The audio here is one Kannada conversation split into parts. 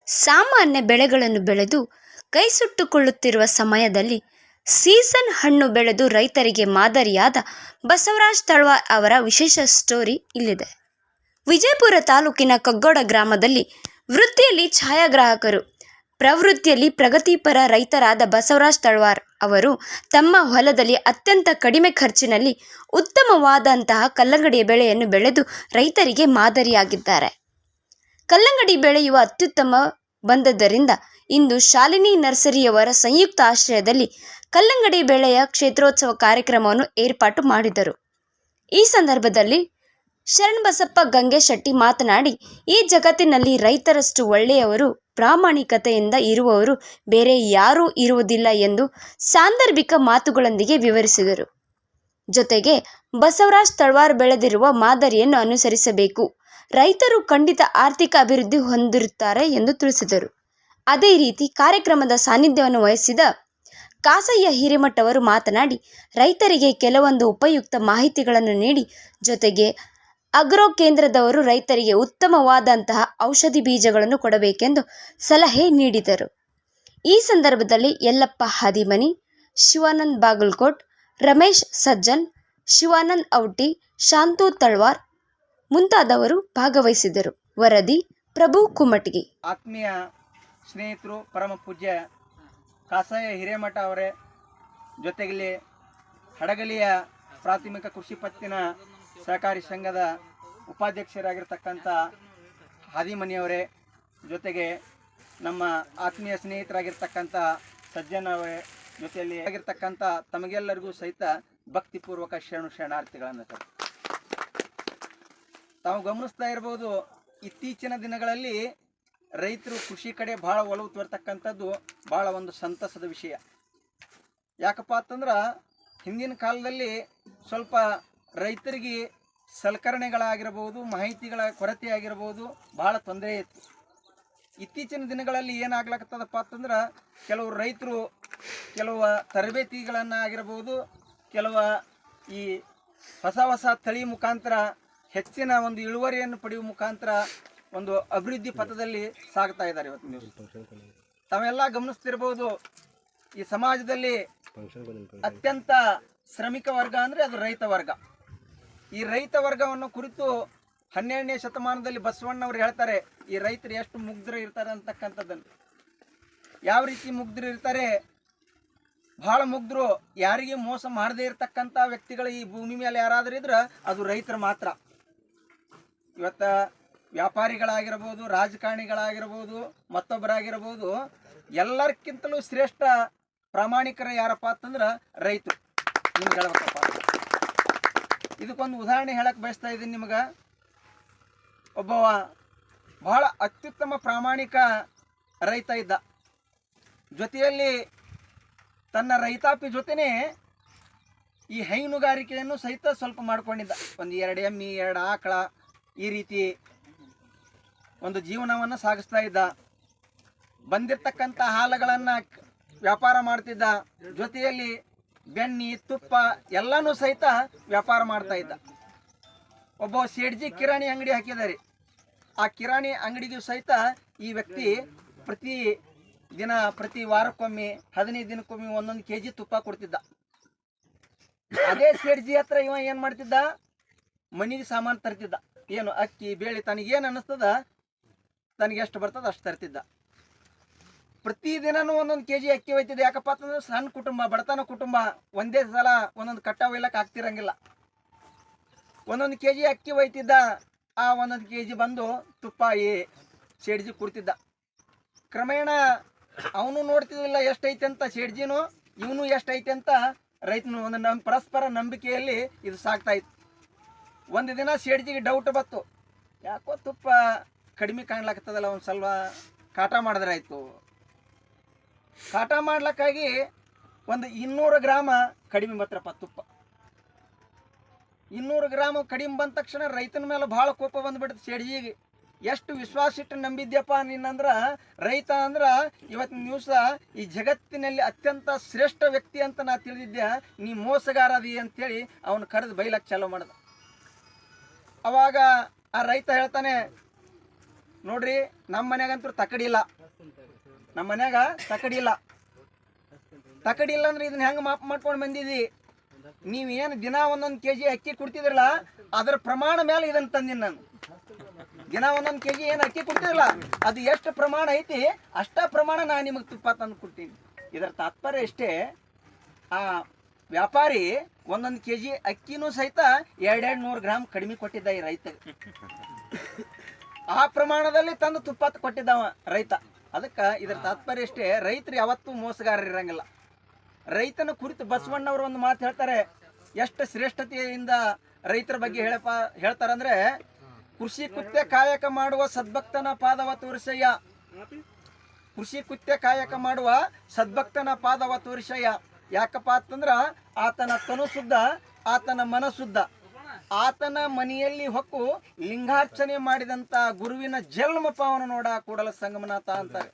ಸಾಮಾನ್ಯ ಬೆಳೆಗಳನ್ನು ಬೆಳೆದು ಕೈ ಸುಟ್ಟುಕೊಳ್ಳುತ್ತಿರುವ ಸಮಯದಲ್ಲಿ ಸೀಸನ್ ಹಣ್ಣು ಬೆಳೆದು ರೈತರಿಗೆ ಮಾದರಿಯಾದ ಬಸವರಾಜ್ ತಳವಾರ್ ಅವರ ವಿಶೇಷ ಸ್ಟೋರಿ ಇಲ್ಲಿದೆ. ವಿಜಯಪುರ ತಾಲೂಕಿನ ಕಗ್ಗೋಡ ಗ್ರಾಮದಲ್ಲಿ ವೃತ್ತಿಯಲ್ಲಿ ಛಾಯಾಗ್ರಾಹಕರು, ಪ್ರವೃತ್ತಿಯಲ್ಲಿ ಪ್ರಗತಿಪರ ರೈತರಾದ ಬಸವರಾಜ್ ತಳವಾರ್ ಅವರು ತಮ್ಮ ಹೊಲದಲ್ಲಿ ಅತ್ಯಂತ ಕಡಿಮೆ ಖರ್ಚಿನಲ್ಲಿ ಉತ್ತಮವಾದಂತಹ ಕಲ್ಲಂಗಡಿಯ ಬೆಳೆಯನ್ನು ಬೆಳೆದು ರೈತರಿಗೆ ಮಾದರಿಯಾಗಿದ್ದಾರೆ. ಕಲ್ಲಂಗಡಿ ಬೆಳೆಯುವ ಅತ್ಯುತ್ತಮ ಬಂದದ್ದರಿಂದ ಇಂದು ಶಾಲಿನಿ ನರ್ಸರಿಯವರ ಸಂಯುಕ್ತ ಆಶ್ರಯದಲ್ಲಿ ಕಲ್ಲಂಗಡಿ ಬೆಳೆಯ ಕ್ಷೇತ್ರೋತ್ಸವ ಕಾರ್ಯಕ್ರಮವನ್ನು ಏರ್ಪಾಟು ಮಾಡಿದರು. ಈ ಸಂದರ್ಭದಲ್ಲಿ ಶರಣಬಸಪ್ಪ ಗಂಗೆಶೆಟ್ಟಿ ಮಾತನಾಡಿ, ಈ ಜಗತ್ತಿನಲ್ಲಿ ರೈತರಷ್ಟು ಒಳ್ಳೆಯವರು, ಪ್ರಾಮಾಣಿಕತೆಯಿಂದ ಇರುವವರು ಬೇರೆ ಯಾರೂ ಇರುವುದಿಲ್ಲ ಎಂದು ಸಾಂದರ್ಭಿಕ ಮಾತುಗಳೊಂದಿಗೆ ವಿವರಿಸಿದರು. ಜೊತೆಗೆ ಬಸವರಾಜ್ ತಳವಾರ್ ಬೆಳೆದಿರುವ ಮಾದರಿಯನ್ನು ಅನುಸರಿಸಬೇಕು, ರೈತರು ಖಂಡಿತ ಆರ್ಥಿಕ ಅಭಿವೃದ್ಧಿ ಹೊಂದಿರುತ್ತಾರೆ ಎಂದು ತಿಳಿಸಿದರು. ಅದೇ ರೀತಿ ಕಾರ್ಯಕ್ರಮದ ಸಾನ್ನಿಧ್ಯವನ್ನು ವಹಿಸಿದ ಕಾಸಯ್ಯ ಹಿರೇಮಠ ಅವರು ಮಾತನಾಡಿ, ರೈತರಿಗೆ ಕೆಲವೊಂದು ಉಪಯುಕ್ತ ಮಾಹಿತಿಗಳನ್ನು ನೀಡಿ, ಜೊತೆಗೆ ಅಗ್ರೋ ಕೇಂದ್ರದವರು ರೈತರಿಗೆ ಉತ್ತಮವಾದಂತಹ ಔಷಧಿ ಬೀಜಗಳನ್ನು ಕೊಡಬೇಕೆಂದು ಸಲಹೆ ನೀಡಿದರು. ಈ ಸಂದರ್ಭದಲ್ಲಿ ಯಲ್ಲಪ್ಪ ಹಾದಿಮನಿ, ಶಿವಾನಂದ್ ಬಾಗಲಕೋಟ್, ರಮೇಶ್ ಸಜ್ಜನ್, ಶಿವಾನಂದ್ ಔಟಿ, ಶಾಂತು ತಳವಾರ್ ಮುಂತಾದವರು ಭಾಗವಹಿಸಿದರು. ವರದಿ ಪ್ರಭು ಕುಮಟಗಿ. ಆತ್ಮೀಯ ಸ್ನೇಹಿತರು, ಪರಮ ಪೂಜ್ಯ ಕಾಸಯ್ಯ ಹಿರೇಮಠ ಅವರೇ, ಜೊತೆಗೆ ಹಡಗಲಿಯ ಪ್ರಾಥಮಿಕ ಕೃಷಿ ಪತ್ತಿನ ಸಹಕಾರಿ ಸಂಘದ ಉಪಾಧ್ಯಕ್ಷರಾಗಿರ್ತಕ್ಕಂಥ ಹಾದಿಮನಿಯವರೇ, ಜೊತೆಗೆ ನಮ್ಮ ಆತ್ಮೀಯ ಸ್ನೇಹಿತರಾಗಿರ್ತಕ್ಕಂಥ ಸಜ್ಜನ್ ಅವರೇ, ಜೊತೆಯಲ್ಲಿ ಆಗಿರ್ತಕ್ಕಂಥ ತಮಗೆಲ್ಲರಿಗೂ ಸಹಿತ ಭಕ್ತಿಪೂರ್ವಕ ಶರಣಾರ್ಥಿಗಳನ್ನು ತಾವು ಗಮನಿಸ್ತಾ ಇರ್ಬೋದು. ಇತ್ತೀಚಿನ ದಿನಗಳಲ್ಲಿ ರೈತರು ಕೃಷಿ ಕಡೆ ಭಾಳ ಒಲವು ತೋರ್ತಕ್ಕಂಥದ್ದು ಭಾಳ ಒಂದು ಸಂತಸದ ವಿಷಯ. ಯಾಕಪ್ಪ ಅಂತಂದ್ರೆ ಹಿಂದಿನ ಕಾಲದಲ್ಲಿ ಸ್ವಲ್ಪ ರೈತರಿಗೆ ಸಲಕರಣೆಗಳಾಗಿರ್ಬೋದು, ಮಾಹಿತಿಗಳ ಕೊರತೆ ಆಗಿರ್ಬೋದು, ಭಾಳ ತೊಂದರೆ ಇತ್ತು. ಇತ್ತೀಚಿನ ದಿನಗಳಲ್ಲಿ ಏನಾಗ್ಲತ್ತದಪ್ಪ ಅಂತಂದ್ರೆ ಕೆಲವು ರೈತರು ಕೆಲವು ತರಬೇತಿಗಳನ್ನು ಆಗಿರ್ಬೋದು, ಕೆಲವು ಈ ಹೊಸ ತಳಿ ಮುಖಾಂತರ ಹೆಚ್ಚಿನ ಒಂದು ಇಳುವರಿಯನ್ನು ಪಡೆಯುವ ಮುಖಾಂತರ ಒಂದು ಅಭಿವೃದ್ಧಿ ಪಥದಲ್ಲಿ ಸಾಗ್ತಾ ಇದ್ದಾರೆ. ಇವತ್ತು ನೀವು ತಾವೆಲ್ಲ ಗಮನಿಸ್ತಿರ್ಬೋದು, ಈ ಸಮಾಜದಲ್ಲಿ ಅತ್ಯಂತ ಶ್ರಮಿಕ ವರ್ಗ ಅಂದರೆ ಅದು ರೈತ ವರ್ಗ. ಈ ರೈತ ವರ್ಗವನ್ನು ಕುರಿತು 12ನೇ ಶತಮಾನದಲ್ಲಿ ಬಸವಣ್ಣವ್ರು ಹೇಳ್ತಾರೆ, ಈ ರೈತರು ಎಷ್ಟು ಮುಗ್ಧರು ಇರ್ತಾರೆ ಅಂತಕ್ಕಂಥದ್ದನ್ನು. ಯಾವ ರೀತಿ ಮುಗ್ಧರು ಇರ್ತಾರೆ? ಭಾಳ ಮುಗ್ಧರು. ಯಾರಿಗೆ ಮೋಸ ಮಾಡದೇ ಇರತಕ್ಕಂಥ ವ್ಯಕ್ತಿಗಳು ಈ ಭೂಮಿ ಮೇಲೆ ಯಾರಾದರೂ ಇದ್ರೆ ಅದು ರೈತರು ಮಾತ್ರ. ಇವತ್ತು ವ್ಯಾಪಾರಿಗಳಾಗಿರ್ಬೋದು, ರಾಜಕಾರಣಿಗಳಾಗಿರ್ಬೋದು, ಮತ್ತೊಬ್ಬರಾಗಿರ್ಬೋದು, ಎಲ್ಲರಿಗಿಂತಲೂ ಶ್ರೇಷ್ಠ ಪ್ರಾಮಾಣಿಕರ ಯಾರಪ್ಪ ಅಂತಂದ್ರೆ ರೈತರು. ನಿಮ್ಗೆ ಹೇಳ್ಬೇಕಪ್ಪ, ಇದಕ್ಕೊಂದು ಉದಾಹರಣೆ ಹೇಳಕ್ಕೆ ಬಯಸ್ತಾ ಇದ್ದೀನಿ ನಿಮಗೆ. ಒಬ್ಬವ ಬಹಳ ಅತ್ಯುತ್ತಮ ಪ್ರಾಮಾಣಿಕ ರೈತ ಇದ್ದ. ಜೊತೆಯಲ್ಲಿ ತನ್ನ ರೈತಾಪಿ ಜೊತೆನೇ ಈ ಹೈನುಗಾರಿಕೆಯನ್ನು ಸಹಿತ ಸ್ವಲ್ಪ ಮಾಡ್ಕೊಂಡಿದ್ದ. ಒಂದು 2 ಎಮ್ಮೆ, 2 ಆಕಳ, ಈ ರೀತಿ ಒಂದು ಜೀವನವನ್ನು ಸಾಗಿಸ್ತಾ ಇದ್ದ. ಬಂದಿರತಕ್ಕಂಥ ಹಾಲುಗಳನ್ನು ವ್ಯಾಪಾರ ಮಾಡ್ತಿದ್ದ. ಜೊತೆಯಲ್ಲಿ ಬೆಣ್ಣೆ, ತುಪ್ಪ ಎಲ್ಲನೂ ಸಹಿತ ವ್ಯಾಪಾರ ಮಾಡ್ತಾ ಇದ್ದ. ಒಬ್ಬ ಸೇಡ್ಜಿ ಕಿರಾಣಿ ಅಂಗಡಿ ಹಾಕಿದ್ದಾರೆ. ಆ ಕಿರಾಣಿ ಅಂಗಡಿಗೂ ಸಹಿತ ಈ ವ್ಯಕ್ತಿ ಪ್ರತಿ ವಾರಕ್ಕೊಮ್ಮೆ, 15 ದಿನಕ್ಕೊಮ್ಮೆ ಒಂದೊಂದು ಕೆಜಿ ತುಪ್ಪ ಕೊಡ್ತಿದ್ದ. ಅದೇ ಸೇಡ್ಜಿ ಹತ್ರ ಇವ ಏನು ಮಾಡ್ತಿದ್ದ? ಮನೆಗೆ ಸಾಮಾನು ತರ್ತಿದ್ದ. ಏನು ಅಕ್ಕಿ, ಬೇಳೆ, ತನಗೇನು ಅನ್ನಿಸ್ತದ, ತನಗೆ ಎಷ್ಟು ಬರ್ತದ ಅಷ್ಟು ತರ್ತಿದ್ದ. ಪ್ರತಿದಿನನೂ ಒಂದೊಂದು ಕೆಜಿ ಅಕ್ಕಿ ಒಯ್ತಿದ್ದ. ಯಾಕಪ್ಪ ಅಂತಂದ್ರೆ ಸಣ್ಣ ಕುಟುಂಬ, ಬಡತನ ಕುಟುಂಬ, ಒಂದೇ ಸಲ ಒಂದೊಂದು ಕಟ್ಟ ಒಯ್ಲಕ್ಕೆ ಆಗ್ತಿರಂಗಿಲ್ಲ. ಒಂದೊಂದು ಕೆಜಿ ಅಕ್ಕಿ ಒಯ್ತಿದ್ದ. ಆ ಒಂದೊಂದು ಕೆಜಿ ಬಂದು ತುಪ್ಪ ಈ ಸೇಡ್ಜಿ ಕೊಡ್ತಿದ್ದ. ಕ್ರಮೇಣ ಅವನು ನೋಡ್ತಿದ್ದಿಲ್ಲ ಎಷ್ಟೈತೆ ಅಂತ ಸೇಡ್ಜಿನೂ, ಇವನು ಎಷ್ಟೈತೆ ಅಂತ ರೈತನು. ಒಂದು ಪರಸ್ಪರ ನಂಬಿಕೆಯಲ್ಲಿ ಇದು ಸಾಗ್ತಾ ಇತ್ತು. ಒಂದು ದಿನ ಸೇಡ್ಜಿಗೆ ಡೌಟ್ ಬತ್ತು, ಯಾಕೋ ತುಪ್ಪ ಕಡಿಮೆ ಕಾಣ್ಲಾಗ್ತದಲ್ಲ, ಒಂದು ಸ್ವಲ್ಪ ಕಾಟ ಮಾಡಿದ್ರೆ ಆಯಿತು. ಕಾಟ ಮಾಡ್ಲಿಕ್ಕಾಗಿ ಒಂದು 200 ಗ್ರಾಮ ಕಡಿಮೆ ಬತ್ತರಪ್ಪ ತುಪ್ಪ. 200 ಗ್ರಾಮ್ ಕಡಿಮೆ ಬಂದ ತಕ್ಷಣ ರೈತನ ಮೇಲೆ ಭಾಳ ಕೋಪ ಬಂದುಬಿಡ್ತು ಸೇಡ್ಜಿಗೆ. ಎಷ್ಟು ವಿಶ್ವಾಸ ಇಟ್ಟು ನಂಬಿದ್ಯಪ್ಪ ನೀನಂದ್ರೆ, ರೈತ ಅಂದ್ರೆ ಇವತ್ತಿನ ದಿವಸ ಈ ಜಗತ್ತಿನಲ್ಲಿ ಅತ್ಯಂತ ಶ್ರೇಷ್ಠ ವ್ಯಕ್ತಿ ಅಂತ ನಾ ತಿಳಿದಿದ್ದೆ, ನೀ ಮೋಸಗಾರದಿ ಅಂತೇಳಿ ಅವನು ಕರೆದು ಬೈಲಕ್ಕೆ ಚಾಲೂ ಮಾಡ್ದ. ಅವಾಗ ಆ ರೈತ ಹೇಳ್ತಾನೆ, ನೋಡ್ರಿ ನಮ್ಮ ಮನ್ಯಾಗಂತೂ ತಕಡಿ ಇಲ್ಲ, ನಮ್ಮ ಮನ್ಯಾಗ ತಕಡಿ ಇಲ್ಲ ಅಂದ್ರೆ ಇದನ್ನ ಹೆಂಗೆ ಮಾಪ್ ಮಾಡ್ಕೊಂಡು ಬಂದಿದ್ದಿ? ನೀವೇನು ದಿನ 1 kg ಅಕ್ಕಿ ಕೊಡ್ತಿದ್ರಲ್ಲ ಅದರ ಪ್ರಮಾಣ ಮೇಲೆ ಇದನ್ನು ತಂದಿನಿ ನಾನು. ದಿನ 1 kg ಏನು ಅಕ್ಕಿ ಕೊಡ್ತಿದ್ರಲ್ಲ ಅದು ಎಷ್ಟು ಪ್ರಮಾಣ ಐತಿ ಅಷ್ಟ ಪ್ರಮಾಣ ನಾನು ನಿಮಗೆ ತುಪ್ಪ ತಂದು ಕೊಡ್ತೀನಿ. ಇದರ ತಾತ್ಪರ್ಯ ಎಷ್ಟೇ, ಆ ವ್ಯಾಪಾರಿ 1 kg ಅಕ್ಕಿನೂ ಸಹಿತ 200 ಗ್ರಾಮ್ ಕಡಿಮೆ ಕೊಟ್ಟಿದ್ದ ಈ ರೈತ. ಆ ಪ್ರಮಾಣದಲ್ಲಿ ತಂದು ತುಪ್ಪ ಕೊಟ್ಟಿದ್ದವ ರೈತ. ಅದಕ್ಕೆ ಇದರ ತಾತ್ಪರ್ಯ ಎಷ್ಟೇ, ರೈತರು ಯಾವತ್ತೂ ಮೋಸಗಾರರು ಇರಂಗಿಲ್ಲ. ರೈತನ ಕುರಿತು ಬಸವಣ್ಣವರು ಒಂದು ಮಾತು ಹೇಳ್ತಾರೆ, ಎಷ್ಟು ಶ್ರೇಷ್ಠತೆಯಿಂದ ರೈತರ ಬಗ್ಗೆ ಹೇಳ್ತಾರಂದ್ರೆ, ಕೃಷಿ ಕೃತ್ಯ ಕಾಯಕ ಮಾಡುವ ಸದ್ಭಕ್ತನ ಪಾದವ ತೋರಿಸಯ್ಯ. ಕೃಷಿ ಕೃತ್ಯ ಕಾಯಕ ಮಾಡುವ ಸದ್ಭಕ್ತನ ಪಾದವ ತೋರಿಸಯ್ಯ. ಯಾಕಪ್ಪ ಅಂತಂದ್ರ ಆತನ ತನು ಶುದ್ಧ, ಆತನ ಮನಶುದ್ಧ. ಆತನ ಮನೆಯಲ್ಲಿ ಹೊಕ್ಕು ಲಿಂಗಾರ್ಚನೆ ಮಾಡಿದಂತ ಗುರುವಿನ ಜನ್ಮ ಪಾವನ ನೋಡ ಕೂಡಲ ಸಂಗಮನಾಥ ಅಂತಾರೆ.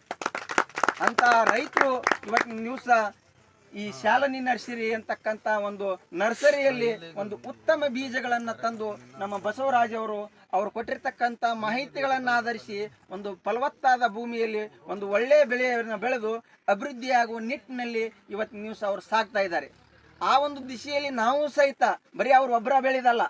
ಅಂತ ರೈತರು ಇವತ್ತಿನ ದಿವಸ ಈ ಶಾಲನಿ ನರ್ಸರಿ ಅಂತಕ್ಕಂಥ ಒಂದು ನರ್ಸರಿಯಲ್ಲಿ ಒಂದು ಉತ್ತಮ ಬೀಜಗಳನ್ನು ತಂದು ನಮ್ಮ ಬಸವರಾಜ್ ಅವರು ಕೊಟ್ಟಿರ್ತಕ್ಕಂಥ ಮಾಹಿತಿಗಳನ್ನು ಆಧರಿಸಿ ಒಂದು ಫಲವತ್ತಾದ ಭೂಮಿಯಲ್ಲಿ ಒಂದು ಒಳ್ಳೆಯ ಬೆಳೆಯನ್ನು ಬೆಳೆದು ಅಭಿವೃದ್ಧಿಯಾಗುವ ನಿಟ್ಟಿನಲ್ಲಿ ಇವತ್ತಿನ ದಿವಸ ಅವರು ಸಾಗ್ತಾ ಇದ್ದಾರೆ. ಆ ಒಂದು ದಿಶೆಯಲ್ಲಿ ನಾವು ಸಹಿತ ಬರೀ ಅವ್ರು ಒಬ್ಬರ ಬೆಳೆದಲ್ಲ,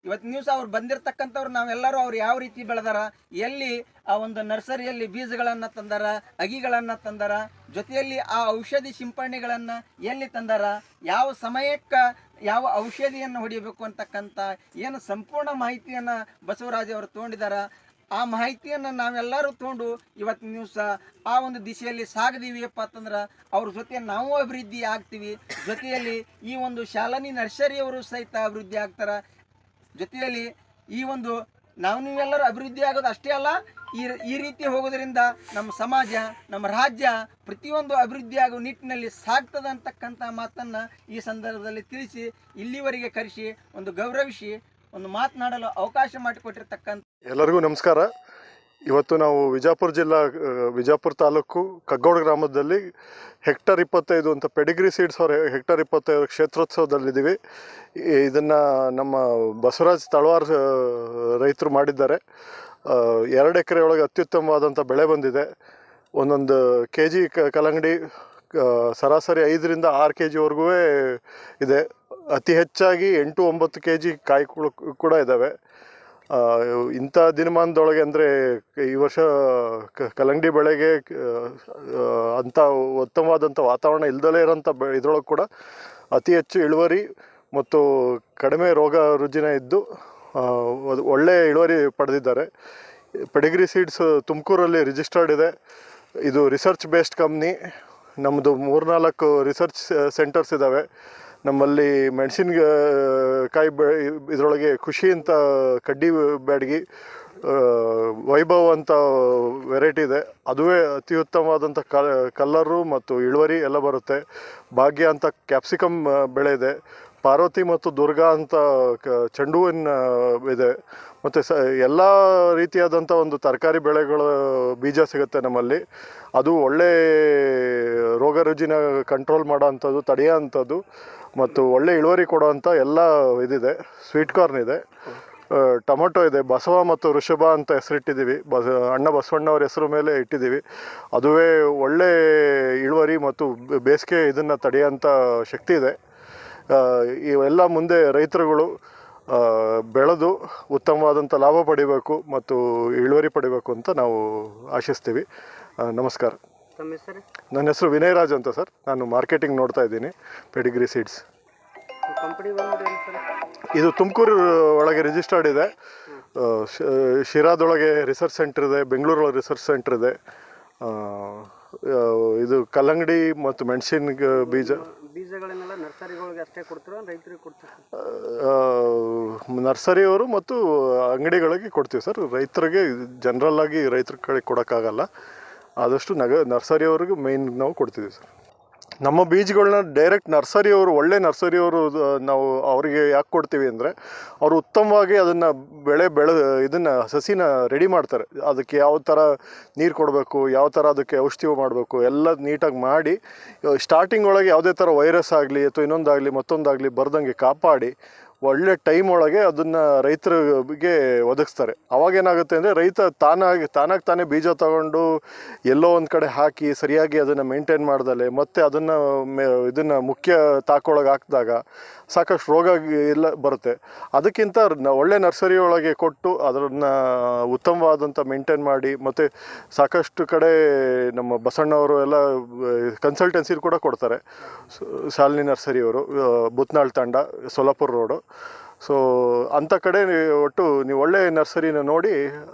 ಇವತ್ತಿನ ದಿವಸ ಅವ್ರು ಬಂದಿರತಕ್ಕಂಥವ್ರು ನಾವೆಲ್ಲರೂ ಅವ್ರು ಯಾವ ರೀತಿ ಬೆಳೆದಾರ, ಎಲ್ಲಿ ಆ ಒಂದು ನರ್ಸರಿಯಲ್ಲಿ ಬೀಜಗಳನ್ನು ತಂದಾರ, ಅಗಿಗಳನ್ನು ತಂದಾರ, ಜೊತೆಯಲ್ಲಿ ಆ ಔಷಧಿ ಸಿಂಪರಣೆಗಳನ್ನು ಎಲ್ಲಿ ತಂದಾರ, ಯಾವ ಸಮಯಕ್ಕೆ ಯಾವ ಔಷಧಿಯನ್ನು ಹೊಡಿಬೇಕು ಅಂತಕ್ಕಂಥ ಏನು ಸಂಪೂರ್ಣ ಮಾಹಿತಿಯನ್ನು ಬಸವರಾಜ್ ಅವರು ತೊಗೊಂಡಿದ್ದಾರೆ. ಆ ಮಾಹಿತಿಯನ್ನು ನಾವೆಲ್ಲರೂ ತೊಗೊಂಡು ಇವತ್ತಿನ ದಿವಸ ಆ ಒಂದು ದಿಶೆಯಲ್ಲಿ ಸಾಗದೀವಿಯಪ್ಪ ಅಂತಂದ್ರೆ ಅವ್ರ ಜೊತೆ ನಾವು ಅಭಿವೃದ್ಧಿ ಆಗ್ತೀವಿ. ಜೊತೆಯಲ್ಲಿ ಈ ಒಂದು ಶಾಲನಿ ನರ್ಸರಿಯವರು ಸಹಿತ ಅಭಿವೃದ್ಧಿ ಆಗ್ತಾರೆ. ಜೊತೆಯಲ್ಲಿ ಈ ಒಂದು ನೀವೆಲ್ಲರೂ ಅಭಿವೃದ್ಧಿ ಆಗೋದು ಅಷ್ಟೇ ಅಲ್ಲ, ಈ ರೀತಿ ಹೋಗೋದ್ರಿಂದ ನಮ್ಮ ಸಮಾಜ, ನಮ್ಮ ರಾಜ್ಯ ಪ್ರತಿಯೊಂದು ಅಭಿವೃದ್ಧಿ ಆಗೋ ನಿಟ್ಟಿನಲ್ಲಿ ಸಾಗ್ತದೆ ಅಂತಕ್ಕಂಥ ಮಾತನ್ನು ಈ ಸಂದರ್ಭದಲ್ಲಿ ತಿಳಿಸಿ ಇಲ್ಲಿವರೆಗೆ ಕರೆಸಿ ಒಂದು ಗೌರವಿಸಿ ಒಂದು ಮಾತನಾಡಲು ಅವಕಾಶ ಮಾಡಿಕೊಟ್ಟಿರ್ತಕ್ಕಂಥ ಎಲ್ಲರಿಗೂ ನಮಸ್ಕಾರ. ಇವತ್ತು ನಾವು ವಿಜಾಪುರ ತಾಲೂಕು ಕಗ್ಗೋಡು ಗ್ರಾಮದಲ್ಲಿ ಹೆಕ್ಟರ್ 25 ಅಂತ ಪೆಡಿಗ್ರಿ ಸೀಡ್ಸ್ ಅವ್ರ ಹೆಕ್ಟರ್ 25 ಕ್ಷೇತ್ರೋತ್ಸವದಲ್ಲಿದ್ದೀವಿ. ಇದನ್ನು ನಮ್ಮ ಬಸವರಾಜ್ ತಳವಾರ್ ರೈತರು ಮಾಡಿದ್ದಾರೆ. 2 ಎಕರೆ ಒಳಗೆ ಅತ್ಯುತ್ತಮವಾದಂಥ ಬೆಳೆ ಬಂದಿದೆ. ಒಂದೊಂದು kg ಕಲ್ಲಂಗಡಿ ಸರಾಸರಿ 5 ರಿಂದ 6 kgವರೆಗೂ ಇದೆ. ಅತಿ ಹೆಚ್ಚಾಗಿ 8-9 kg ಕಾಯಿಗಳು ಕೂಡ ಇದ್ದಾವೆ. ಇಂಥ ದಿನಮಾನದೊಳಗೆ ಅಂದರೆ ಈ ವರ್ಷ ಕಲ್ಲಂಗಡಿ ಬೆಳೆಗೆ ಅಂಥ ಉತ್ತಮವಾದಂಥ ವಾತಾವರಣ ಇಲ್ದಲೇ ಇರೋಂಥ ಇದರೊಳಗೆ ಕೂಡ ಅತಿ ಹೆಚ್ಚು ಇಳುವರಿ ಮತ್ತು ಕಡಿಮೆ ರೋಗ ರುಜಿನ ಇದ್ದು ಒಳ್ಳೆಯ ಇಳುವರಿ ಪಡೆದಿದ್ದಾರೆ. ಪೆಡಿಗ್ರಿ ಸೀಡ್ಸ್ ತುಮಕೂರಲ್ಲಿ ರಿಜಿಸ್ಟರ್ಡ್ ಇದೆ. ಇದು ರಿಸರ್ಚ್ ಬೇಸ್ಡ್ ಕಂಪ್ನಿ. ನಮ್ಮದು 3-4 ರಿಸರ್ಚ್ ಸೆಂಟರ್ಸ್ ಇದ್ದಾವೆ. ನಮ್ಮಲ್ಲಿ ಮೆಣಸಿನಕಾಯಿ ಇದರೊಳಗೆ ಖುಷಿ ಅಂತ ಕಡ್ಡಿ ಬ್ಯಾಡಗಿ, ವೈಭವ್ ಅಂತ ವೆರೈಟಿ ಇದೆ. ಅದುವೇ ಅತಿ ಉತ್ತಮವಾದಂಥ ಕಲ್ಲರು ಮತ್ತು ಇಳುವರಿ ಎಲ್ಲ ಬರುತ್ತೆ. ಭಾಗ್ಯ ಅಂತ ಕ್ಯಾಪ್ಸಿಕಮ್ ಬೆಳೆ ಇದೆ. ಪಾರ್ವತಿ ಮತ್ತು ದುರ್ಗಾ ಅಂತ ಚೆಂಡು ಹೂವಿನ ಇದೆ. ಮತ್ತು ಎಲ್ಲ ರೀತಿಯಾದಂಥ ಒಂದು ತರಕಾರಿ ಬೆಳೆಗಳ ಬೀಜ ಸಿಗುತ್ತೆ ನಮ್ಮಲ್ಲಿ. ಅದು ಒಳ್ಳೆ ರೋಗ ರುಜಿನ ಕಂಟ್ರೋಲ್ ಮಾಡೋ ಅಂಥದ್ದು, ತಡೆಯೋ ಅಂಥದ್ದು ಮತ್ತು ಒಳ್ಳೆ ಇಳುವರಿ ಕೊಡೋವಂಥ ಎಲ್ಲ ಇದಿದೆ. ಸ್ವೀಟ್ ಕಾರ್ನ್ ಇದೆ, ಟೊಮೊಟೊ ಇದೆ. ಬಸವ ಮತ್ತು ಋಷಭ ಅಂತ ಹೆಸರಿಟ್ಟಿದ್ದೀವಿ. ಅಣ್ಣ ಬಸವಣ್ಣವ್ರ ಹೆಸರು ಮೇಲೆ ಇಟ್ಟಿದ್ದೀವಿ. ಅದುವೇ ಒಳ್ಳೆ ಇಳುವರಿ ಮತ್ತು ಬೇಸಿಗೆ ಇದನ್ನು ತಡೆಯೋಂಥ ಶಕ್ತಿ ಇದೆ. ಇವೆಲ್ಲ ಮುಂದೆ ರೈತರುಗಳು ಬೆಳೆದು ಉತ್ತಮವಾದಂಥ ಲಾಭ ಪಡಿಬೇಕು ಮತ್ತು ಇಳುವರಿ ಪಡಿಬೇಕು ಅಂತ ನಾವು ಆಶಿಸ್ತೀವಿ. ನಮಸ್ಕಾರ. ನನ್ನ ಹೆಸರು ವಿನಯ್ ರಾಜ್ ಅಂತ ಸರ್. ನಾನು ಮಾರ್ಕೆಟಿಂಗ್ ನೋಡ್ತಾ ಇದ್ದೀನಿ ಪೆಡಿಗ್ರಿ ಸೀಡ್ಸ್. ಇದು ತುಮಕೂರು ಒಳಗೆ ರಿಜಿಸ್ಟರ್ಡ್ ಇದೆ. ಶಿರಾದೊಳಗೆ ರಿಸರ್ಚ್ ಸೆಂಟರ್ ಇದೆ, ಬೆಂಗಳೂರೊಳಗೆ ರಿಸರ್ಚ್ ಸೆಂಟರ್ ಇದೆ. ಇದು ಕಲ್ಲಂಗಡಿ ಮತ್ತು ಮೆಣಸಿನ ಬೀಜಗಳನ್ನೆಲ್ಲ ನರ್ಸರಿಗಳಿಗೆ ಅಷ್ಟೇ ಕೊಡ್ತೀರಾ, ರೈತರಿಗೆ ಕೊಡ್ತೀರಾ? ನರ್ಸರಿಯವರು ಮತ್ತು ಅಂಗಡಿಗಳಿಗೆ ಕೊಡ್ತೀವಿ ಸರ್. ರೈತರಿಗೆ ಜನರಲ್ ಆಗಿ ರೈತರ ಕಡೆ ಕೊಡೋಕ್ಕಾಗಲ್ಲ. ಆದಷ್ಟು ನರ್ಸರಿಯವ್ರಿಗೆ ಮೇಯ್ನ್ ನಾವು ಕೊಡ್ತೀವಿ ಸರ್. ನಮ್ಮ ಬೀಜಗಳನ್ನ ಡೈರೆಕ್ಟ್ ನರ್ಸರಿಯವರು, ಒಳ್ಳೆ ನರ್ಸರಿಯವರು ನಾವು ಅವರಿಗೆ ಯಾಕೆ ಕೊಡ್ತೀವಿ ಅಂದರೆ, ಅವರು ಉತ್ತಮವಾಗಿ ಅದನ್ನು ಇದನ್ನು ಸಸಿನ ರೆಡಿ ಮಾಡ್ತಾರೆ. ಅದಕ್ಕೆ ಯಾವ ಥರ ನೀರು ಕೊಡಬೇಕು, ಯಾವ ಥರ ಅದಕ್ಕೆ ಔಷಧಿ ಮಾಡಬೇಕು ಎಲ್ಲ ನೀಟಾಗಿ ಮಾಡಿ, ಸ್ಟಾರ್ಟಿಂಗ್ ಒಳಗೆ ಯಾವುದೇ ಥರ ವೈರಸ್ ಆಗಲಿ ಅಥವಾ ಇನ್ನೊಂದಾಗಲಿ ಮತ್ತೊಂದಾಗಲಿ ಬರ್ದಂಗೆ ಕಾಪಾಡಿ ಒಳ್ಳೆ ಟೈಮ್ ಒಳಗೆ ಅದನ್ನು ರೈತರಿಗೆ ಒದಗಿಸ್ತಾರೆ. ಅವಾಗೇನಾಗುತ್ತೆ ಅಂದರೆ ರೈತ ತಾನೇ ಬೀಜ ತಗೊಂಡು ಎಲ್ಲೋ ಒಂದು ಕಡೆ ಹಾಕಿ ಸರಿಯಾಗಿ ಅದನ್ನು ಮೇಂಟೈನ್ ಮಾಡ್ದಲೆ ಮತ್ತು ಇದನ್ನು ಮುಖ್ಯ ತಾಕೊಳಗೆ ಹಾಕಿದಾಗ ಸಾಕಷ್ಟು ರೋಗ ಎಲ್ಲ ಬರುತ್ತೆ. ಅದಕ್ಕಿಂತ ಒಳ್ಳೆ ನರ್ಸರಿ ಒಳಗೆ ಕೊಟ್ಟು ಅದನ್ನು ಉತ್ತಮವಾದಂಥ ಮೇಂಟೈನ್ ಮಾಡಿ, ಮತ್ತು ಸಾಕಷ್ಟು ಕಡೆ ನಮ್ಮ ಬಸಣ್ಣವರು ಎಲ್ಲ ಕನ್ಸಲ್ಟೆನ್ಸಿ ಕೂಡ ಕೊಡ್ತಾರೆ. ಶಾಲಿನಿ ನರ್ಸರಿಯವರು, ಬುತ್ನಾಳ್ ತಾಂಡ, ಸೋಲಾಪುರ ರೋಡು. ಸೊ ಅಂಥ ಕಡೆ ಒಟ್ಟು ನೀವು ಒಳ್ಳೆ ನರ್ಸರಿನ ನೋಡಿ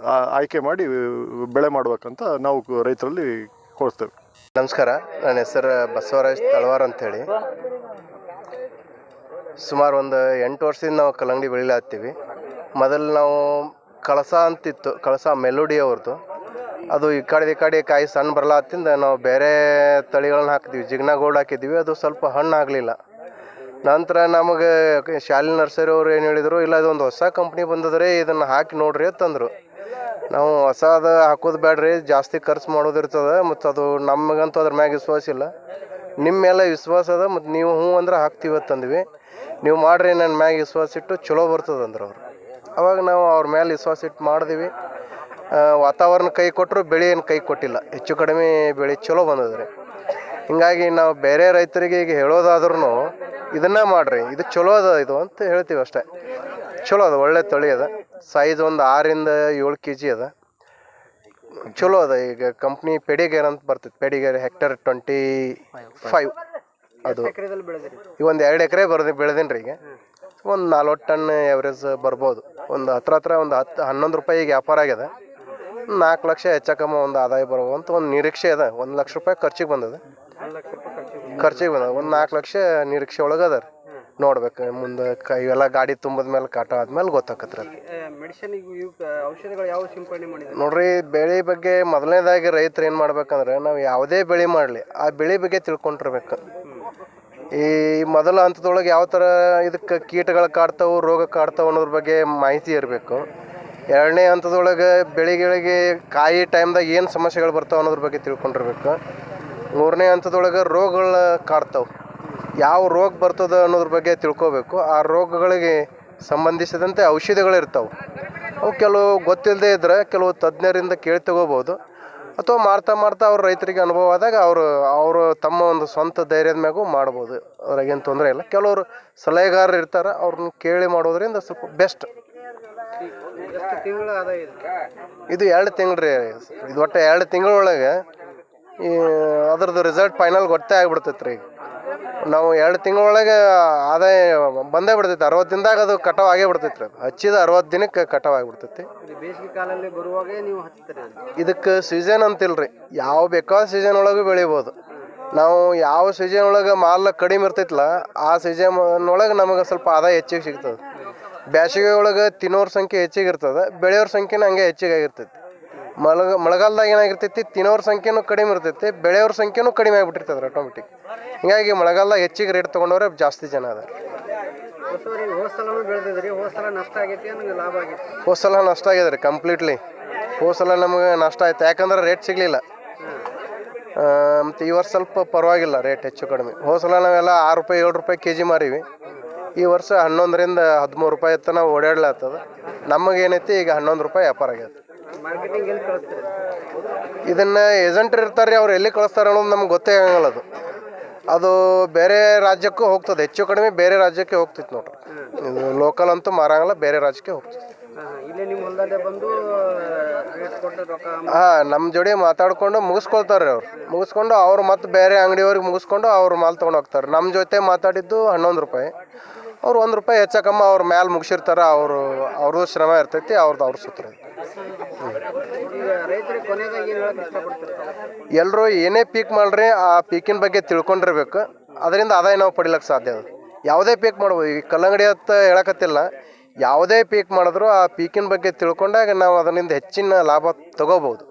ಆಯ್ಕೆ ಮಾಡಿ ಬೆಳೆ ಮಾಡ್ಬೇಕಂತ ನಾವು ರೈತರಲ್ಲಿ ಕೊಡ್ತೇವೆ. ನಮಸ್ಕಾರ, ನನ್ನ ಹೆಸರು ಬಸವರಾಜ್ ತಳವಾರ್ ಅಂಥೇಳಿ. ಸುಮಾರು ಒಂದು 8 ವರ್ಷದಿಂದ ನಾವು ಕಲ್ಲಂಗಡಿ ಬೆಳಿಲಾತ್ತೀವಿ. ಮೊದಲು ನಾವು ಕಳಸ ಅಂತಿತ್ತು, ಕಳಸ ಮೆಲೋಡಿ ಅವ್ರದ್ದು. ಅದು ಈ ಕಡೆ ಕಾಯಿ ಸಣ್ಣ ಬರಲಾತ್ತಿಂದ ನಾವು ಬೇರೆ ತಳಿಗಳನ್ನ ಹಾಕಿದ್ವಿ, ಜಿಗ್ನಾ ಗೋಲ್ಡ್ ಹಾಕಿದ್ವಿ. ಅದು ಸ್ವಲ್ಪ ಹಣ್ಣು ಆಗಲಿಲ್ಲ. ನಂತರ ನಮಗೆ ಶಾಲಿನಿ ನರ್ಸರಿ ಅವ್ರು ಏನು ಹೇಳಿದರು, ಇಲ್ಲ ಇದೊಂದು ಹೊಸ ಕಂಪ್ನಿ ಬಂದದ್ರಿ, ಇದನ್ನು ಹಾಕಿ ನೋಡ್ರಿ ಅಂತಂದರು. ನಾವು ಹೊಸದು ಹಾಕೋದು ಬೇಡ್ರಿ, ಜಾಸ್ತಿ ಖರ್ಚು ಮಾಡೋದಿರ್ತದೆ, ಮತ್ತು ಅದು ನಮಗಂತೂ ಅದ್ರ ಮ್ಯಾಗ ವಿಶ್ವಾಸ ಇಲ್ಲ. ನಿಮ್ಮ ಮೇಲೆ ವಿಶ್ವಾಸ ಅದ, ಮತ್ತು ನೀವು ಹ್ಞೂ ಅಂದ್ರೆ ಹಾಕ್ತೀವಿ ಅಂತಂದ್ವಿ. ನೀವು ಮಾಡಿರಿ, ನನ್ನ ಮ್ಯಾಗ ವಿಶ್ವಾಸ ಇಟ್ಟು ಚಲೋ ಬರ್ತದೆ ಅಂದ್ರೆ ಅವರು. ಅವಾಗ ನಾವು ಅವ್ರ ಮೇಲೆ ವಿಶ್ವಾಸ ಇಟ್ಟು ಮಾಡಿದ್ವಿ. ವಾತಾವರಣ ಕೈ ಕೊಟ್ಟರು, ಬೆಳೆ ಏನು ಕೈ ಕೊಟ್ಟಿಲ್ಲ, ಹೆಚ್ಚು ಕಡಿಮೆ ಬೆಳೆ ಚಲೋ ಬಂದದ್ರಿ. ಹಿಂಗಾಗಿ ನಾವು ಬೇರೆ ರೈತರಿಗೆ ಈಗ ಹೇಳೋದಾದ್ರೂ ಇದನ್ನು ಮಾಡಿರಿ, ಇದು ಚಲೋ ಅದ ಇದು ಅಂತ ಹೇಳ್ತೀವಿ ಅಷ್ಟೇ. ಚಲೋ ಅದ, ಒಳ್ಳೆ ತಳಿ ಅದ, ಸೈಜ್ ಒಂದು 6 to 7 kg ಅದ, ಚಲೋ ಅದ. ಈಗ ಕಂಪ್ನಿ ಪೆಡಿಗೇರ್ ಅಂತ ಬರ್ತೈತೆ, ಪೆಡಿಗೇರ್ ಹೆಕ್ಟರ್ 25 ಅದು. ಈಗ ಒಂದು 2 ಎಕರೆ ಬೆಳೆದೀನಿ ರೀ. ಈಗ ಒಂದು 40 ಟನ್ ಎವರೇಜ್ ಬರ್ಬೋದು. ಒಂದು ಹತ್ರ ಒಂದು 11 ರೂಪಾಯಿಗೆ ವ್ಯಾಪಾರ ಆಗ್ಯದ. 4 ಲಕ್ಷ ಹೆಚ್ಚಕಮ್ಮ ಒಂದು ಆದಾಯ ಬರುವಂತ ಒಂದು ನಿರೀಕ್ಷೆ ಅದ. 1 ಲಕ್ಷ ರೂಪಾಯಿ ಖರ್ಚಿಗೆ ಬಂದದ. ಒಂದು 4 ಲಕ್ಷ ನಿರೀಕ್ಷೆ ಒಳಗೆ ಅದ ರೀ. ನೋಡ್ಬೇಕು ಮುಂದೆ ಇವೆಲ್ಲ ಗಾಡಿ ತುಂಬಿದ ಮೇಲೆ ಕಾಟ ಆದ್ಮೇಲೆ ಗೊತ್ತಾಕತ್ರಿ. ನೋಡ್ರಿ, ಬೆಳೆ ಬಗ್ಗೆ ಮೊದಲನೇದಾಗಿ ರೈತರು ಏನು ಮಾಡ್ಬೇಕಂದ್ರೆ, ನಾವು ಯಾವುದೇ ಬೆಳೆ ಮಾಡಲಿ ಆ ಬೆಳೆ ಬಗ್ಗೆ ತಿಳ್ಕೊಂಡಿರ್ಬೇಕು. ಈ ಮೊದಲ ಹಂತದೊಳಗೆ ಯಾವ ಥರ ಇದಕ್ಕೆ ಕೀಟಗಳು ಕಾಡ್ತಾವೆ, ರೋಗ ಕಾಡ್ತಾವೆ ಅನ್ನೋದ್ರ ಬಗ್ಗೆ ಮಾಹಿತಿ ಇರಬೇಕು. 2ನೇ ಹಂತದೊಳಗೆ ಬೆಳೆಗಳಿಗೆ ಕಾಯಿ ಟೈಮ್ದಾಗ ಏನು ಸಮಸ್ಯೆಗಳು ಬರ್ತಾವೆ ಅನ್ನೋದ್ರ ಬಗ್ಗೆ ತಿಳ್ಕೊಂಡಿರ್ಬೇಕು. 3ನೇ ಹಂತದೊಳಗೆ ರೋಗಗಳ ಕಾಡ್ತಾವೆ, ಯಾವ ರೋಗ ಬರ್ತದೆ ಅನ್ನೋದ್ರ ಬಗ್ಗೆ ತಿಳ್ಕೊಬೇಕು. ಆ ರೋಗಗಳಿಗೆ ಸಂಬಂಧಿಸಿದಂತೆ ಔಷಧಿಗಳಿರ್ತಾವೆ. ಅವು ಕೆಲವು ಗೊತ್ತಿಲ್ಲದೆ ಇದ್ದರೆ ಕೆಲವು ತಜ್ಞರಿಂದ ಕೇಳಿ ತಗೋಬೋದು, ಅಥವಾ ಮಾಡ್ತಾ ಅವ್ರ ರೈತರಿಗೆ ಅನುಭವ ಆದಾಗ ಅವರು ತಮ್ಮ ಒಂದು ಸ್ವಂತ ಧೈರ್ಯದ ಮ್ಯಾಗೂ ಮಾಡ್ಬೋದು. ಅದ್ರಾಗೇನು ತೊಂದರೆ ಇಲ್ಲ. ಕೆಲವರು ಸಲಹೆಗಾರರು ಇರ್ತಾರೆ, ಅವ್ರನ್ನ ಕೇಳಿ ಮಾಡೋದ್ರಿಂದ ಸ್ವಲ್ಪ ಬೆಸ್ಟ್. ಇದು 2 ತಿಂಗಳು ರೀ. ಇದು ಒಟ್ಟು 2 ತಿಂಗಳೊಳಗೆ ಅದ್ರದ್ದು ರಿಸಲ್ಟ್ ಫೈನಲ್ ಗೊತ್ತೇ ಆಗಿಬಿಡ್ತೈತೆ ರೀ. ನಾವು 2 ತಿಂಗಳೊಳಗೆ ಆದಾಯ ಬಂದೇ ಬಿಡ್ತೈತೆ. 60 ದಿನದಾಗ ಅದು ಕಟಾವು ಆಗೇ ಬಿಡ್ತೈತೆ ರೀ. ಹಚ್ಚಿದ 60 ದಿನಕ್ಕೆ ಕಟಾವು ಆಗಿಬಿಡ್ತೈತಿ. ಬೇಸಿಗೆ ಕಾಲದಲ್ಲಿ ಬರುವಾಗ ನೀವು ಹಚ್ತೀರಿ. ಇದಕ್ಕೆ ಸೀಸನ್ ಅಂತಿಲ್ರಿ, ಯಾವ ಬೇಕಾದ ಸೀಸನ್ ಒಳಗೆ ಬೆಳಿಬೋದು. ನಾವು ಯಾವ ಸೀಸನ್ ಒಳಗೆ ಮಾಲ್ ಕಡಿಮೆ ಇರ್ತೈತಲ್ಲ, ಆ ಸೀಸನ್ ಒಳಗೆ ನಮಗೆ ಸ್ವಲ್ಪ ಆದಾಯ ಹೆಚ್ಚಿಗೆ ಸಿಗ್ತದೆ. ಬೇಸಿಗೆ ಒಳಗೆ ತಿನ್ನೋರ ಸಂಖ್ಯೆ ಹೆಚ್ಚಿಗೆ ಇರ್ತದೆ, ಬೆಳೆಯೋರ ಸಂಖ್ಯೆನೂ ಹಂಗೆ ಹೆಚ್ಚಿಗೆ ಆಗಿರ್ತೈತಿ. ಮಳೆಗಾಲದಾಗ ಏನಾಗಿರ್ತೈತಿ, ತಿನ್ನೋರ ಸಂಖ್ಯೆನೂ ಕಡಿಮೆ ಇರ್ತೈತಿ, ಬೆಳೆಯೋರ ಸಂಖ್ಯೆನೂ ಕಡಿಮೆ ಆಗಿಬಿಟ್ಟಿರ್ತದೆ ಆಟೋಮೆಟಿಕ್. ಹಿಂಗಾಗಿ ಮಳೆಗಾಲದಾಗ ಹೆಚ್ಚಿಗೆ ರೇಟ್ ತೊಗೊಂಡವ್ರೆ ಜಾಸ್ತಿ ಜನ ಅದ. ಹೋದ ಸಲ ನಷ್ಟ ಆಗಿದೆ ರೀ ಕಂಪ್ಲೀಟ್ಲಿ. ಹೋದ ಸಲ ನಮಗೆ ನಷ್ಟ ಆಯ್ತು, ಯಾಕಂದ್ರೆ ರೇಟ್ ಸಿಗಲಿಲ್ಲ. ಮತ್ತು ಈ ವರ್ಷ ಸ್ವಲ್ಪ ಪರವಾಗಿಲ್ಲ, ರೇಟ್ ಹೆಚ್ಚು ಕಡಿಮೆ. ಹೋದ ಸಲ ನಾವೆಲ್ಲ 6 ರೂಪಾಯಿ 7 ರೂಪಾಯಿ kg ಮಾರೀವಿ. ಈ ವರ್ಷ 11 ರಿಂದ 13 ರೂಪಾಯಿ ಎತ್ತ ನಾವು ಓಡಾಡ್ಲಾಗ್ತದೆ. ನಮಗೇನೈತಿ ಈಗ 11 ರೂಪಾಯಿ ವ್ಯಾಪಾರ ಆಗ್ಯದ. ಇದನ್ನ ಏಜೆಂಟ್ರು ಇರ್ತಾರೆ, ಅವ್ರು ಎಲ್ಲಿ ಕಳಿಸ್ತಾರೆ ಅನ್ನೋದು ನಮ್ಗೆ ಗೊತ್ತೇ ಆಗಂಗಿಲ್ಲ. ಅದು ಬೇರೆ ರಾಜ್ಯಕ್ಕೂ ಹೋಗ್ತದೆ, ಹೆಚ್ಚು ಕಡಿಮೆ ಬೇರೆ ರಾಜ್ಯಕ್ಕೆ ಹೋಗ್ತೈತೆ ನೋಡ್ರಿ. ಇದು ಲೋಕಲ್ ಅಂತೂ ಮಾರಂಗಿಲ್ಲ, ಬೇರೆ ರಾಜ್ಯಕ್ಕೆ ಹೋಗ್ತೈತೆ. ನಮ್ಮ ಜೋಡಿ ಮಾತಾಡ್ಕೊಂಡು ಮುಗಿಸ್ಕೊಳ್ತಾರೆ ಅವ್ರು. ಮುಗಿಸ್ಕೊಂಡು ಅವ್ರು ಮತ್ತೆ ಬೇರೆ ಅಂಗಡಿಯವ್ರಿಗೆ ಮುಗಿಸ್ಕೊಂಡು ಅವ್ರು ಮಾಲ್ ತೊಗೊಂಡು ಹೋಗ್ತಾರೆ. ನಮ್ಮ ಜೊತೆ ಮಾತಾಡಿದ್ದು 11 ರೂಪಾಯಿ. ಅವ್ರು 1 ರೂಪಾಯಿ ಹೆಚ್ಚಕಮ್ಮ ಅವ್ರ ಮ್ಯಾಲೆ ಮುಗಿಸಿರ್ತಾರೆ. ಅವ್ರದ್ದು ಶ್ರಮ ಇರ್ತೈತಿ, ಅವ್ರ ಸೂತ್ರ. ಎಲ್ಲರೂ ಏನೇ ಪೀಕ್ ಮಾಡ್ರಿ, ಆ ಪೀಕಿನ ಬಗ್ಗೆ ತಿಳ್ಕೊಂಡಿರ್ಬೇಕು. ಅದರಿಂದ ಆದಾಯ ನಾವು ಪಡಿಲಕ್ಕೆ ಸಾಧ್ಯ ಅದ. ಯಾವುದೇ ಪೀಕ್ ಮಾಡ್ಬೋದು, ಈ ಕಲ್ಲಂಗಡಿ ಅಂತ ಹೇಳಕತ್ತಿಲ್ಲ, ಯಾವುದೇ ಪೀಕ್ ಮಾಡಿದ್ರು ಆ ಪೀಕಿನ ಬಗ್ಗೆ ತಿಳ್ಕೊಂಡಾಗ ನಾವು ಅದರಿಂದ ಹೆಚ್ಚಿನ ಲಾಭ ತಗೋಬಹುದು.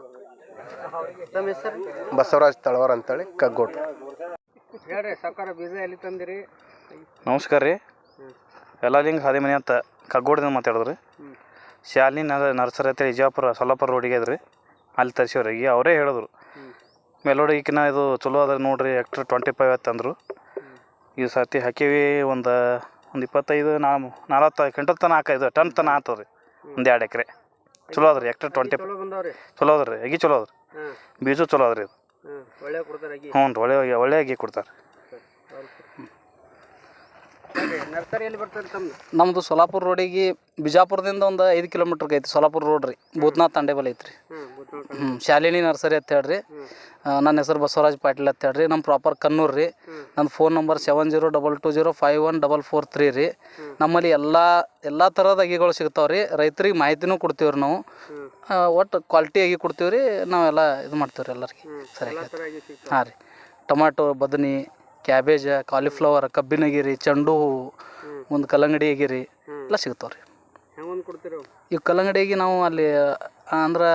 ಬಸವರಾಜ್ ತಳವಾರ್ ಅಂತೇಳಿ, ಕಗ್ಗೋಟ್. ಹೇಳ್ರಿ ಸಾಕಾರ, ಬೀಜ ಎಲ್ಲಿ ತಂದಿರಿ? ನಮಸ್ಕಾರ ರೀ, ಯಲ್ಲಾಲಿಂಗ ಹಾದಿಮನಿ ಅಂತ ಕಗ್ಗೋಡದಿಂದ ಮಾತಾಡಿದ್ರಿ. ಶಾಲಿನಿ ನರ್ಸರಿ ಅಂತ ವಿಜಯಪುರ ಸೋಲಾಪುರ ರೋಡಿಗೆ ಅದ್ರಿ, ಅಲ್ಲಿ ತರಿಸಿವ್ರಿ. ಈಗ ಅವರೇ ಹೇಳಿದ್ರು ಮೆಲೋಡಿ ಈಕಿನ ಇದು ಚಲೋ ಅದ ನೋಡ್ರಿ, ಹೆಕ್ಟರ್ 25 ಅಂತಂದರು. ಈ ಸರ್ತಿ ಹಾಕೀವಿ, ಒಂದು ಒಂದು 40 ಕ್ವಿಂಟಲ್ ತನಕ ಇದು ಟನ್ ತನಕ ಆಗ್ತದೆ ರೀ. ಒಂದು 2 ಎಕರೆ ಚಲೋ ಅದ ರೀ. ಹೆಕ್ಟರ್ 20 ಚಲೋ ಬಂದಾವ್ರಿ. ಚಲೋ ಅದ ರೀ. ಅಗಿ ಚಲೋ ಅದ ರೀ. ಬೀಜು ಚಲೋ ಅದ ರೀ. ಇದು ಒಳ್ಳೆ ಕೊಡ್ತಾರೆ ಅಗಿ. ಹ್ಞೂ ರೀ. ಒಳ್ಳೆ ಅಗಿ ಕೊಡ್ತಾರೆ. ನರ್ಸರಿಯಲ್ಲಿ ಬರ್ತದೆ ತಮ್ಮದು? ನಮ್ಮದು ಸೊಲ್ಲಾಪುರ ರೋಡಿಗೆ ಬಿಜಾಪುರದಿಂದ ಒಂದು 5 ಕಿಲೋಮೀಟ್ರಿಗೆ ಐತಿ. ಸೊಲ್ಲಾಪುರ ರೋಡ್ ರೀ, ಭೂತನಾಥ್ ತಂಡೆ ಬಲ್ಲಿ ಐತ್ರಿ. ಶಾಲಿನಿ ನರ್ಸರಿ ಅಂತ ಹೇಳ್ರಿ. ನನ್ನ ಹೆಸರು ಬಸವರಾಜ್ ಪಾಟೀಲ್ ಅಂತ ಹೇಳ್ರಿ. ನಮ್ಮ ಪ್ರಾಪರ್ ಕನ್ನೂರು ರೀ. ನನ್ನ ಫೋನ್ ನಂಬರ್ 7022051443 ರೀ. ನಮ್ಮಲ್ಲಿ ಎಲ್ಲ ಥರದ ಅಗಿಗಳು ಸಿಗ್ತಾವೆ ರೀ. ರೈತರಿಗೆ ಮಾಹಿತಿನೂ ಕೊಡ್ತೀವಿ ರೀ ನಾವು. ಒಟ್ಟು ಕ್ವಾಲಿಟಿ ಅಗಿ ಕೊಡ್ತೀವಿ ರೀ. ನಾವೆಲ್ಲ ಇದು ಮಾಡ್ತೀವಿ ರೀ ಎಲ್ಲರಿಗೆ ಸರಿಯಾಗಿ. ಹಾಂ ರೀ. ಟೊಮಾಟೊ, ಬದನೆ, ಕ್ಯಾಬೇಜ, ಕಾಲಿಫ್ಲವರ್, ಕಬ್ಬಿನಗಿರಿ, ಚೆಂಡು ಹೂವು, ಒಂದು ಕಲ್ಲಂಗಡಿ ಅಗಿರಿ ಎಲ್ಲ ಸಿಗ್ತಾವೆ ರೀ. ಹೆಂಗೊಂದು ಕೊಡ್ತೀರಿ? ಈ ಕಲ್ಲಂಗಡಿಗೆ ನಾವು ಅಲ್ಲಿ ಅಂದ್ರೆ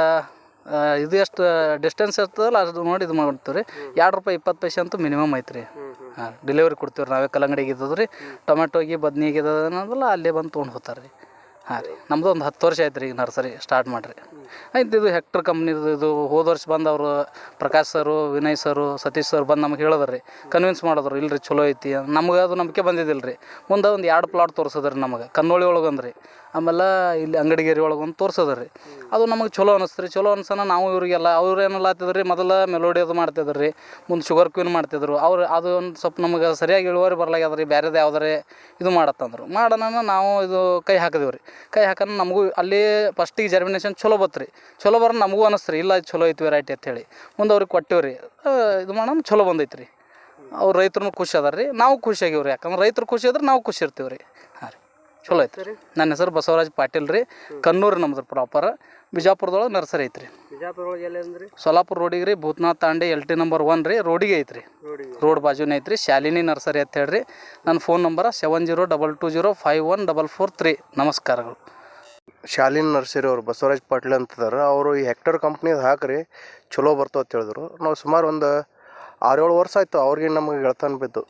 ಇದು ಎಷ್ಟು ಡಿಸ್ಟೆನ್ಸ್ ಇರ್ತದಲ್ಲ ಅದು ನೋಡಿ ಇದು ಮಾಡ್ತೀವಿ ರೀ. ₹2.20 ಅಂತೂ ಮಿನಿಮಮ್ ಐತೆ ರೀ. ಹಾಂ, ಡೆಲಿವರಿ ಕೊಡ್ತೀವಿ ರೀ. ನಾವೇ ಕಲ್ಲಂಗಡಿಗೆ ಇದ್ದದ್ದು ರೀ. ಟೊಮೆಟೊಗೆ ಬದ್ನಿಗೆ ಇದ್ದದ ಅನ್ನೋದಲ್ಲ ಅಲ್ಲೇ ಬಂದು ತೊಗೊಂಡು ಹೋಗ್ತಾರೆ ರೀ. ಹಾಂ ರೀ. ನಮ್ಮದು ಒಂದು 10 ವರ್ಷ ಆಯ್ತು ರೀ ಈಗ ನರ್ಸರಿ ಸ್ಟಾರ್ಟ್ ಮಾಡಿರಿ. ಆಯ್ತು. ಇದು ಹೆಕ್ಟರ್ ಕಂಪ್ನಿದು ಇದು ಹೋದ ವರ್ಷ ಬಂದವರು ಪ್ರಕಾಶ್ ಸರು, ವಿನಯ್ ಸರು, ಸತೀಶ್ ಸರ್ ಬಂದು ನಮ್ಗೆ ಹೇಳಿದ್ರು ರೀ, ಕನ್ವಿನ್ಸ್ ಮಾಡಿದ್ರು. ಇಲ್ಲರಿ ಚಲೋ ಐತಿ. ನಮ್ಗೆ ಅದು ನಂಬಿಕೆ ಬಂದಿದ್ದಿಲ್ಲ ರೀ. ಮುಂದೆ ಒಂದು 2 ಪ್ಲಾಟ್ ತೋರಿಸಿದ್ರಿ ನಮಗೆ. ಕನ್ನೋಳಿ ಒಳಗೆ ಅಂದ್ರಿ, ಆಮೇಲೆ ಇಲ್ಲಿ ಅಂಗಡಿಗೇರಿ ಒಳಗೆ ಒಂದು ತೋರಿಸಿದ್ರಿ. ಅದು ನಮಗೆ ಚಲೋ ಅನಿಸ್ತು ರೀ. ಚಲೋ ಅನ್ಸನ ನಾವು ಇವರಿಗೆಲ್ಲ ಅವ್ರು ಏನೆಲ್ಲ ಆಗ್ತಿದ್ರು ರೀ, ಮೊದಲು ಮೆಲೋಡಿ ಅದು ಮಾಡ್ತಿದ್ರು ರೀ, ಮುಂದೆ ಶುಗರ್ ಕ್ವೀನ್ ಮಾಡ್ತಿದ್ರು. ಅದು ಒಂದು ಸ್ವಲ್ಪ ನಮಗೆ ಸರಿಯಾಗಿ ಇಳುವರಿ ಬರ್ಲಾಗ್ಯದ ರೀ. ಬೇರೆದು ಯಾವ್ದಾರೆ ಇದು ಮಾಡತ್ತಂದ್ರು ಮಾಡೋಣ ನಾವು ಇದು ಕೈ ಹಾಕಿದೆವು ರೀ. ಕೈ ಹಾಕೋಣ ನಮಗೂ ಅಲ್ಲಿ ಫಸ್ಟಿಗೆ ಜರ್ಮಿನೇಷನ್ ಚಲೋ ಬತ್ತು ರೀ. ಚಲೋ ಬರೋ ನಮಗೂ ಅನಿಸ್ತು ರೀ, ಇಲ್ಲ ಇದು ಚಲೋ ಐತಿ ವೆರೈಟಿ ಅಂತೇಳಿ. ಮುಂದೆ ಅವ್ರಿಗೆ ಕೊಟ್ಟೇವು ರೀ. ಇದು ಮಾಡೋಣ ಚಲೋ ಬಂದೈತೆ ರೀ. ಅವ್ರು ರೈತರು ಖುಷಿ ಅದಾರ ರೀ, ನಾವು ಖುಷಿ ಆಗ್ಯಾವ ರೀ. ಯಾಕಂದ್ರೆ ರೈತರು ಖುಷಿ ಇದ್ರೆ ನಾವು ಖುಷಿ ಇರ್ತೀವಿ ರೀ. ಹಾಂ ರೀ, ಚಲೋ ಐತೆ ರೀ. ನನ್ನ ಹೆಸರು ಬಸವರಾಜ್ ಪಾಟೀಲ್ ರೀ. ಕನ್ನೂರು ನಮ್ದು ಪ್ರಾಪರ್. ಬಿಜಾಪುರದೊಳಗೆ ನರ್ಸರಿ ಐತೆ ರೀ. ಬಿಜಾಪುರದೊಳಗೆ ಎಲ್ಲಿ ಅಂದ್ರಿ? ಸೊಲ್ಲಾಪುರ ರೋಡಿಗೆ ರೀ, ಭೂತನಾಥ್ ತಾಂಡೆ LT ನಂಬರ್ 1 ರೀ. ರೋಡಿಗೆ ಐತೆ ರೀ. ರೋಡ್ ಬಾಜುನೇ ಐತೆ ರೀ. ಶಾಲಿನಿ ನರ್ಸರಿ ಅಂತ ಹೇಳ್ರಿ. ನನ್ನ ಫೋನ್ ನಂಬರ್ 7022051443. ನಮಸ್ಕಾರಗಳು. ಶಾಲಿನಿ ನರ್ಸರಿ ಅವರು ಬಸವರಾಜ್ ಪಾಟೀಲ್ ಅಂತಿದ್ದಾರೆ. ಅವರು ಈ ಹೆಕ್ಟರ್ ಕಂಪ್ನಿದು ಹಾಕ್ರಿ ಚಲೋ ಬರ್ತಾವ ಅಂತ ಹೇಳಿದ್ರು. ನಾವು ಸುಮಾರು ಒಂದು 6-7 ವರ್ಷ ಆಯಿತು ಅವ್ರಿಗೆ ನಮಗೆ ಗೆಳತನ ಬಿದ್ದು.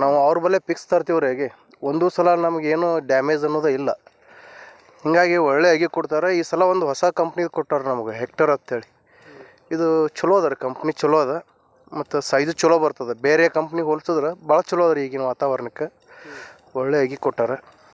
ನಾವು ಅವ್ರ ಬಲ್ಲೇ ಫಿಕ್ಸ್ ತರ್ತೀವಿ ರೀ. ಹೇಗೆ ಒಂದು ಸಲ ನಮಗೇನು ಡ್ಯಾಮೇಜ್ ಅನ್ನೋದು ಇಲ್ಲ. ಹೀಗಾಗಿ ಒಳ್ಳೆ ಅಗಿ ಕೊಡ್ತಾರೆ. ಈ ಸಲ ಒಂದು ಹೊಸ ಕಂಪ್ನಿದು ಕೊಟ್ಟಾರೆ ನಮಗೆ, ಹೆಕ್ಟರ್ ಅಂತೇಳಿ. ಇದು ಚಲೋ ಅದ ರೀ. ಕಂಪ್ನಿ ಚಲೋ ಅದ ಮತ್ತು ಸೈಜು ಚಲೋ ಬರ್ತದೆ. ಬೇರೆ ಕಂಪ್ನಿಗೆ ಹೋಲ್ಸಿದ್ರೆ ಭಾಳ ಚಲೋ ಅದ ರೀ. ಈಗಿನ ವಾತಾವರಣಕ್ಕೆ ಒಳ್ಳೆ ಅಗಿ ಕೊಟ್ಟಾರೆ.